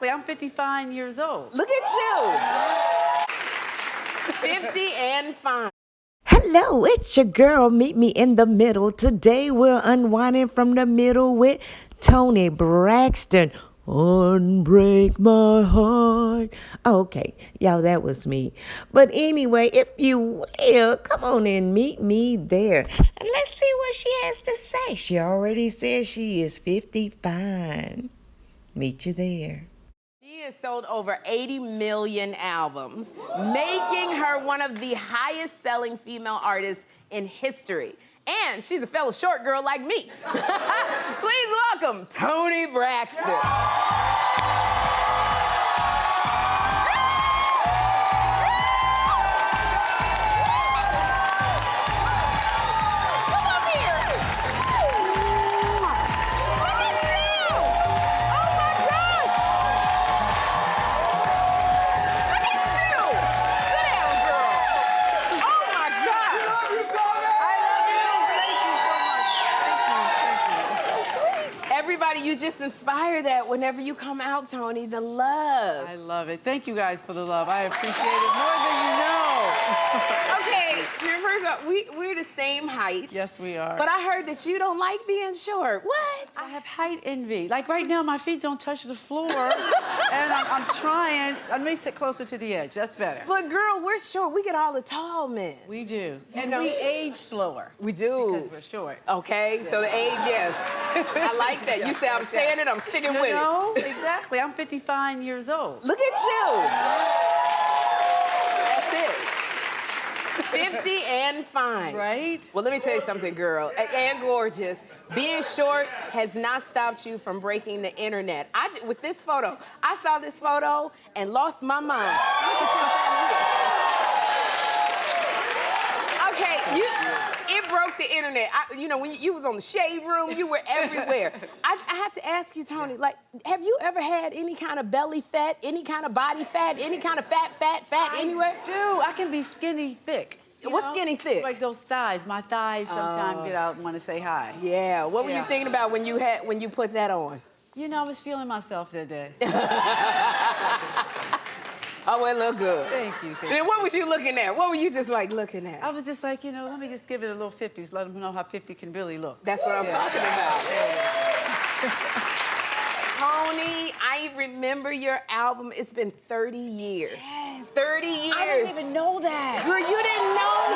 I'm 55 years old. Look at you. 50 and fine. Hello, it's your girl. Meet me in the middle. Today we're unwinding from the middle with Toni Braxton. Unbreak my heart. Okay, y'all, that was me. But anyway, if you will, come on and meet me there. And let's see what she has to say. She already said she is 55. Meet you there. She has sold over 80 million albums, making her one of the highest-selling female artists in history. And she's a fellow short girl like me. Please welcome Toni Braxton. Everybody, you just inspire that whenever you come out, Toni, the love. I love it. Thank you guys for the love. I appreciate it more than you know. Okay, now first off, we're the same height. Yes, we are. But I heard that you don't like being short. What? I have height envy. Like right now, my feet don't touch the floor, and I'm trying. Let me sit closer to the edge. That's better. But girl, we're short. We get all the tall men. We do. And know- we age slower. We do. Because we're short. Okay, so the age, yes. I like that. You say I'm saying it, I'm sticking with it. Exactly. I'm 55 years old. Look at you. That's it. 50 and fine. Right? Well, let me tell you something, girl. And gorgeous. Being short has not stopped you from breaking the internet. With this photo, I saw this photo and lost my mind. Okay, it broke the internet. When you was on the Shade Room, you were everywhere. I had to ask you, Toni, like, have you ever had any kind of belly fat, any kind of body fat, any kind of fat anywhere? Dude, I can be skinny thick. What's skinny thick? Like those thighs. My thighs sometimes get out and want to say hi. Yeah. What were you thinking about when you put that on? You know, I was feeling myself that day. Oh, it looked good. Thank you. Then what was you looking at? What were you just like looking at? I was just like, let me just give it a little 50s, let them know how 50 can really look. That's what I'm talking about. Toni, I remember your album. It's been 30 years. Yes. 30 years. I didn't even know that. Girl, you didn't know?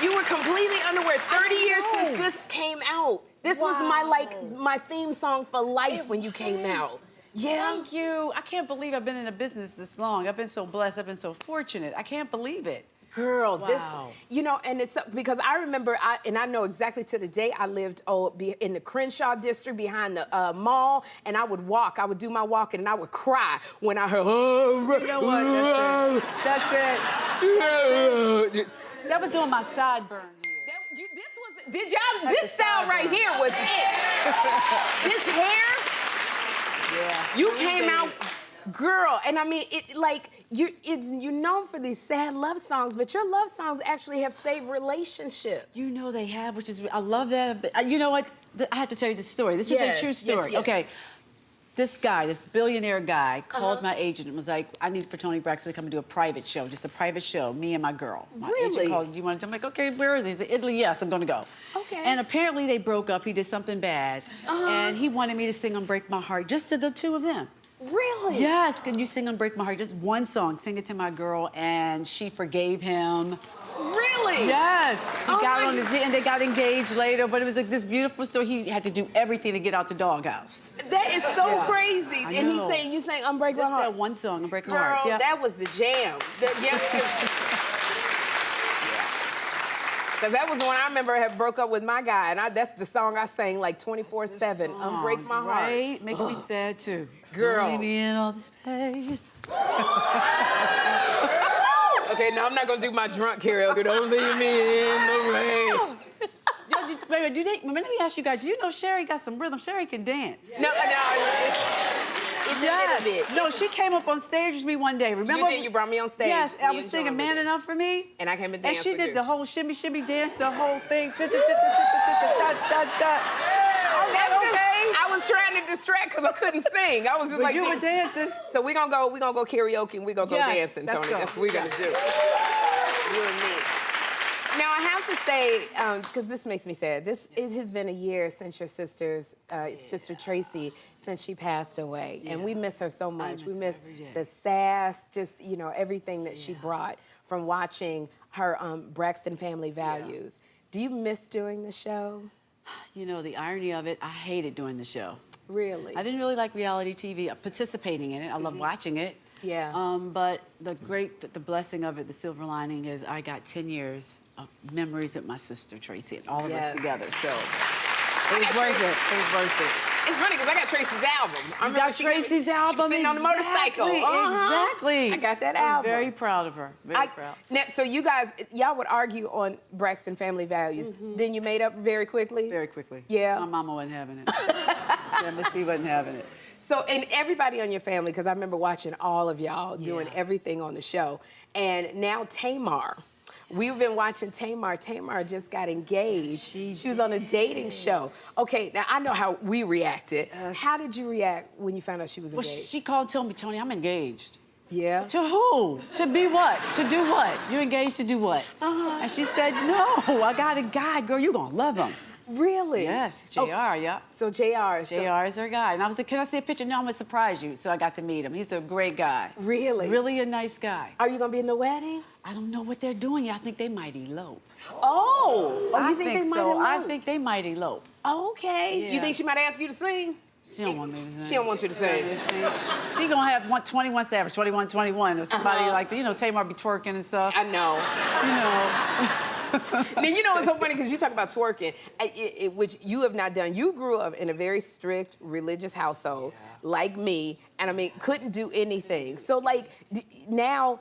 No. You were completely unaware. 30 years since this came out. This was my theme song for life when you came out. Yeah. Thank you. I can't believe I've been in a business this long. I've been so blessed. I've been so fortunate. I can't believe it. Girl, wow. And it's because I remember, and I know exactly to the day I lived in the Crenshaw district behind the mall, and I would do my walking, and I would cry when I heard, You know what? That's it. That was doing my sideburn here. This sound right here was it. This hair, you came out, girl, and I mean, you're known for these sad love songs, but your love songs actually have saved relationships. You know they have, which is, I love that. You know what? I have to tell you the story. This is a true story. Yes. Okay. This billionaire guy, called my agent and was like, I need for Toni Braxton to come and do a private show, just a private show, me and my girl. My agent called, do you want to? I'm like, okay, where is he? He said, Italy, yes, I'm going to go. Okay. And apparently they broke up. He did something bad. And he wanted me to sing Unbreak My Heart, just to the two of them. Really? Yes, can you sing Unbreak My Heart? Just one song, sing it to my girl, and she forgave him. Really? Yes. He got on his knee, and they got engaged later, but it was like this beautiful story. He had to do everything to get out the doghouse. That is so crazy. I And know. you sang Unbreak My Just Heart. that one song, Unbreak My Girl, Heart. Yeah. that was the jam. Because that was when I remember I had broke up with my guy, and that's the song I sang like 24/7. Unbreak My Heart. Right? Makes me sad too. Girl. Don't leave me in all this pain. Okay, now I'm not gonna do my drunk karaoke. Don't leave me in the rain. Let me ask you guys, do you know Sherry got some rhythm? Sherry can dance. No, it's a little bit. No, she came up on stage with me one day. Remember? You did. You brought me on stage. Yes, I was singing "Man Enough for Me," and I came and danced. And she did the whole shimmy dance, the whole thing. I was was trying to distract because I couldn't sing. I was just like, you were dancing. So we're gonna go karaoke and we're gonna go dancing, let's Toni. go. That's what we're gonna do. You and me. Now I have to say, because this makes me sad. Has been a year since your sister's sister Tracy, since she passed away, and we miss her so much. We miss the sass, just everything that she brought from watching her Braxton Family Values. Do you miss doing the show? You know, the irony of it, I hated doing the show. Really? I didn't really like reality TV, participating in it. I love watching it. Yeah. But the blessing of it, the silver lining is I got 10 years of memories with my sister, Tracy, and all of us together. So it was worth it. It was worth it. It's funny because I got Tracy's album. You got Tracy's album? She was sitting on the motorcycle. Exactly. I got that album. I album. was very proud of her. Very proud. Now, so y'all would argue on Braxton Family Values. Then you made up very quickly? Very quickly. Yeah. My mama wasn't having it. Yeah, Miss C wasn't having it. So, and everybody on your family, because I remember watching all of y'all doing everything on the show. And now Tamar. We've been watching Tamar. Tamar just got engaged. She was on a dating show. Okay, now I know how we reacted. How did you react when you found out she was engaged? Well, she called and told me, Toni, I'm engaged. Yeah? To who? To be what? To do what? You're engaged to do what? And she said, no, I got a guy, girl, you're gonna love him. Really? Yes, JR, yeah. So JR. JR is her guy. And I was like, can I see a picture? No, I'm gonna surprise you. So I got to meet him. He's a great guy. Really? Really a nice guy. Are you gonna be in the wedding? I don't know what they're doing yet. I think they might elope. Oh, I you think they might so. elope? I think they might elope. Oh, okay. Yeah. You think she might ask you to sing? She don't want me to sing. She don't want you to sing. She gonna have 21 Savage, 21, 21, or somebody like, Tamar be twerking and stuff. I know. Now, you know, it's so funny because you talk about twerking, which you have not done. You grew up in a very strict religious household, like me, and I mean, couldn't do anything. So, like, now,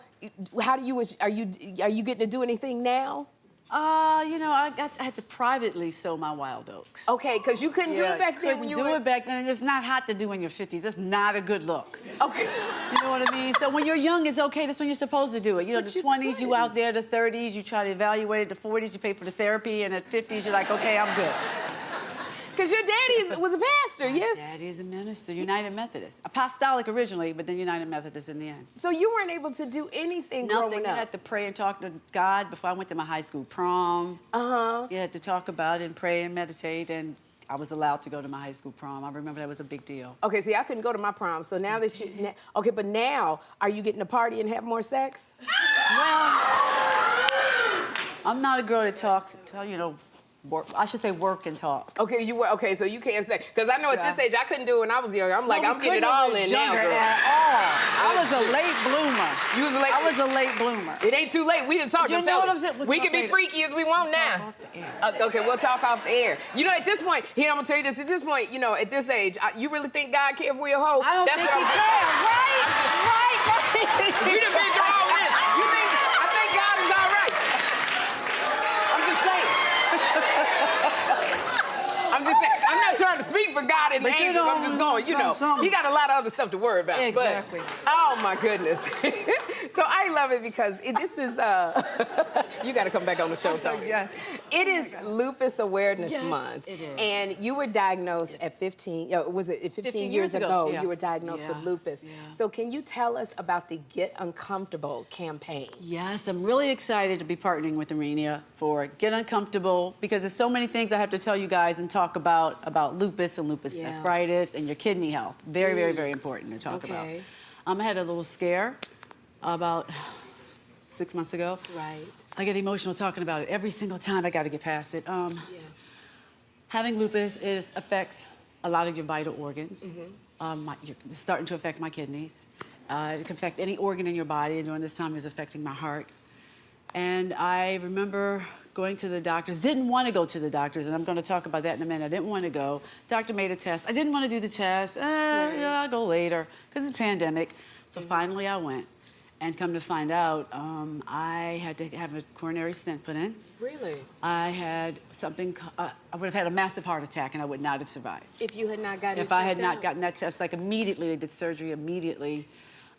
are you getting to do anything now? I had to privately sow my wild oats. Okay, because you couldn't do it back then when you couldn't do it back then. It's not hot to do in your 50s. That's not a good look. Okay. You know what I mean? So when you're young, it's okay. That's when you're supposed to do it. The 20s, you out there. The 30s, you try to evaluate it. The 40s, you pay for the therapy. And at 50s, you're like, okay, I'm good. Because your daddy was a pastor, yes? My daddy is a minister, United Methodist. Apostolic originally, but then United Methodist in the end. So you weren't able to do anything growing up? I had to pray and talk to God before I went to my high school prom. You had to talk about it and pray and meditate, and I was allowed to go to my high school prom. I remember that was a big deal. Okay, see, I couldn't go to my prom, so now that you... Okay, but now, are you getting to party and have more sex? Well, I'm not a girl that talks, I should say work and talk. Okay, so you can't say, because I know at this age, I couldn't do it when I was young. I'm like, I'm getting it all in now, girl. At all. I was a late bloomer. You was a late... I was a late bloomer. It ain't too late. We didn't talk. You know what I'm saying? We can be freaky as we want now. Okay, we'll talk off the air. At this point, I'm gonna tell you this. At this point, at this age, you really think God cares for your hoe? I don't think he cares. Right? We done been through all this. I think God is all right. I'm just saying. I'm not trying to speak for God and the angels. I'm just going, he got a lot of other stuff to worry about. Exactly. But, oh, my goodness. So I love it because this is, you got to come back on the show, Toni. Yes. It is Lupus Awareness Month. It is. And you were diagnosed at 15, was it 15 years ago? Yeah. You were diagnosed with lupus. Yeah. So can you tell us about the Get Uncomfortable campaign? Yes, I'm really excited to be partnering with Arena for Get Uncomfortable because there's so many things I have to tell you guys and talk about lupus and lupus nephritis and your kidney health. Very, very, very important to talk about. I had a little scare about 6 months ago. Right. I get emotional talking about it every single time. I got to get past it. Having lupus affects a lot of your vital organs. It's starting to affect my kidneys. It can affect any organ in your body, and during this time it was affecting my heart. And I remember going to the doctors, didn't want to go to the doctors, and I'm going to talk about that in a minute. I didn't want to go. Doctor made a test. I didn't want to do the test. I'll go later, because it's pandemic. So finally I went. And come to find out, I had to have a coronary stent put in. Really? I had something, I would have had a massive heart attack and I would not have survived. If you had not gotten it If I had not gotten that test, like immediately, they did surgery immediately.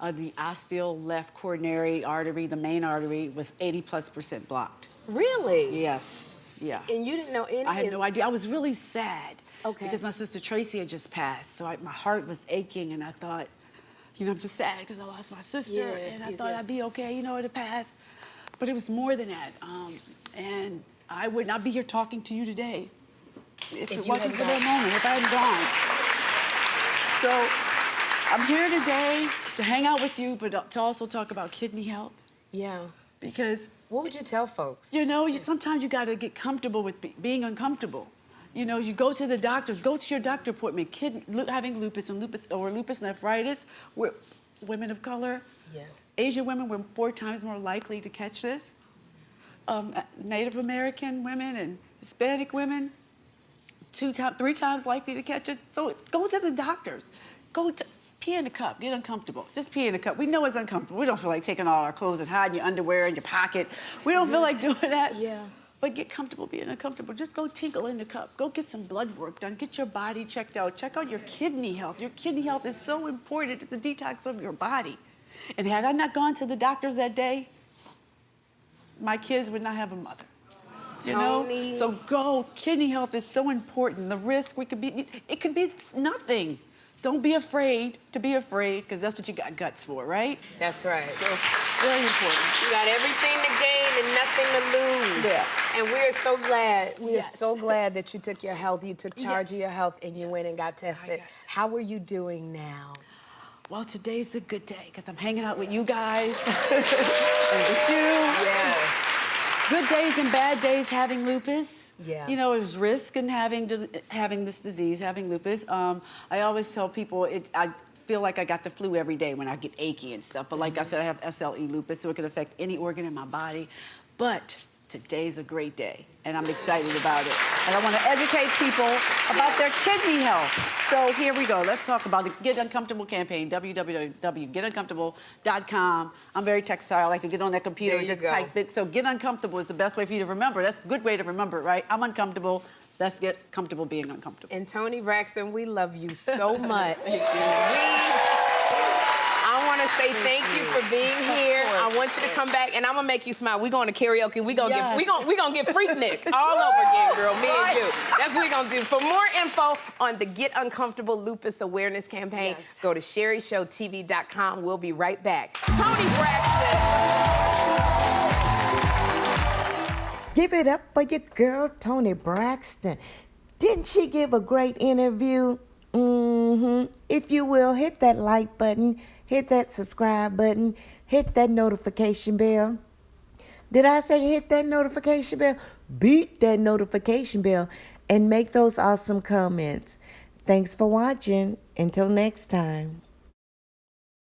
The ostial left coronary artery, the main artery, was 80+% blocked. Really? Yes, yeah. And you didn't know any? I had no idea. I was really sad Okay. Because my sister Tracy had just passed, so my heart was aching, and I thought, I'm just sad because I lost my sister, and I thought I'd be okay, to pass. But it was more than that, and I would not be here talking to you today if it wasn't for that moment, if I hadn't gone. So I'm here today to hang out with you, but to also talk about kidney health. Yeah. Because what would you tell folks? Sometimes you got to get comfortable with being uncomfortable. You go to the doctors, go to your doctor appointment. Having lupus or lupus nephritis, we're women of color, Asian women were 4 times more likely to catch this. Native American women and Hispanic women, 3 times likely to catch it. So go to the doctors. Pee in a cup, get uncomfortable. Just pee in a cup. We know it's uncomfortable. We don't feel like taking all our clothes and hiding your underwear in your pocket. We don't feel like doing that. Yeah. But get comfortable being uncomfortable. Just go tinkle in the cup. Go get some blood work done. Get your body checked out. Check out your kidney health. Your kidney health is so important. It's a detox of your body. And had I not gone to the doctors that day, my kids would not have a mother. Toni. So go. Kidney health is so important. The risk, it could be nothing. Don't be afraid to be afraid, because that's what you got guts for, right? That's right. So, very important. You got everything to gain and nothing to lose. Yeah. And we're so glad. We are so glad that you took your health, you took charge of your health, and you went and got tested. How are you doing now? Well, today's a good day, because I'm hanging out with you guys and with you. Yes. Good days and bad days having lupus. Yeah. There's risk in having this disease, having lupus. I always tell people I feel like I got the flu every day when I get achy and stuff. But like I said, I have SLE lupus, so it can affect any organ in my body. But today's a great day, and I'm excited about it. And I want to educate people about their kidney health. So here we go. Let's talk about the Get Uncomfortable campaign, www.getuncomfortable.com. I'm very tech-savvy. I like to get on that computer and just type it. So Get Uncomfortable is the best way for you to remember. That's a good way to remember it, right? I'm uncomfortable. Let's get comfortable being uncomfortable. And Toni Braxton, we love you so much. I want to say thank you for being here. I want you to come back, and I'm gonna make you smile. We're going to karaoke. We're gonna get Freaknik all over again, girl. Me and you. That's what we're gonna do. For more info on the Get Uncomfortable Lupus Awareness Campaign, go to SherryShowTV.com. We'll be right back. Toni Braxton. Give it up for your girl, Toni Braxton. Didn't she give a great interview? If you will, hit that like button, hit that subscribe button, hit that notification bell. Did I say hit that notification bell? Beat that notification bell and make those awesome comments. Thanks for watching. Until next time.